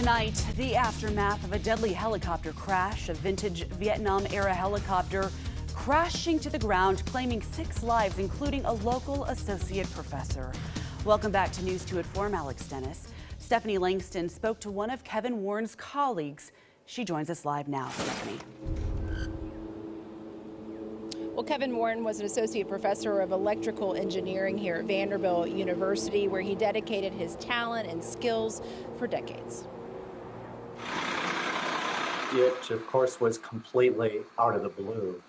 Tonight, the aftermath of a deadly helicopter crash. A vintage Vietnam-era helicopter crashing to the ground, claiming 6 lives, including a local associate professor. Welcome back to News 2 at 4. I'm Alex Dennis. Stephanie Langston spoke to one of Kevin Warren's colleagues. She joins us live now. Stephanie. Well, Kevin Warren was an associate professor of electrical engineering here at Vanderbilt University, where he dedicated his talent and skills for decades. It, of course, was completely out of the blue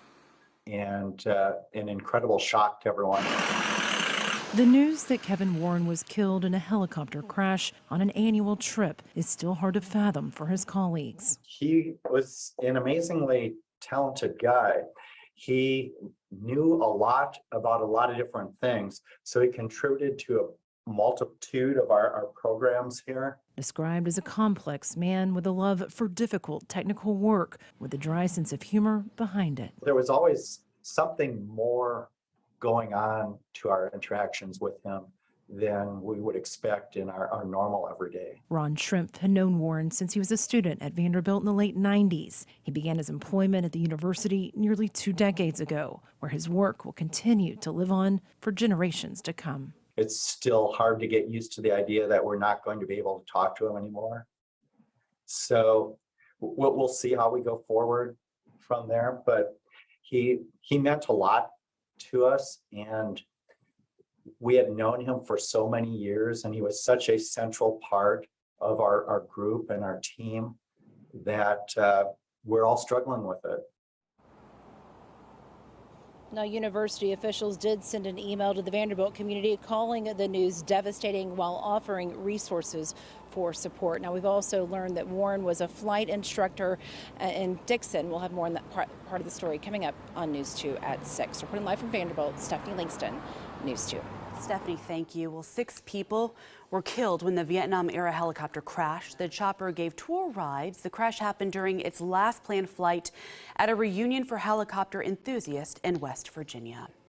and an incredible shock to everyone. The news that Kevin Warren was killed in a helicopter crash on an annual trip is still hard to fathom for his colleagues. He was an amazingly talented guy. He knew a lot about a lot of different things, so he contributed to a multitude of our programs here. Described as a complex man with a love for difficult technical work, with a dry sense of humor behind it. There was always something more going on to our interactions with him than we would expect in our normal everyday. Ron Schrimpf had known Warren since he was a student at Vanderbilt in the late 90s. He began his employment at the university nearly 2 decades ago, where his work will continue to live on for generations to come. It's still hard to get used to the idea that we're not going to be able to talk to him anymore. So we'll see how we go forward from there. But he meant a lot to us, and we had known him for so many years, and he was such a central part of our group and our team that we're all struggling with it. Now, university officials did send an email to the Vanderbilt community calling the news devastating while offering resources for support. Now, we've also learned that Warren was a flight instructor in Dixon. We'll have more on that part of the story coming up on News 2 at 6. Reporting live from Vanderbilt, Stephanie Langston, News 2. Stephanie, thank you. Well, 6 people were killed when the Vietnam-era helicopter crashed. The chopper gave tour rides. The crash happened during its last planned flight at a reunion for helicopter enthusiasts in West Virginia.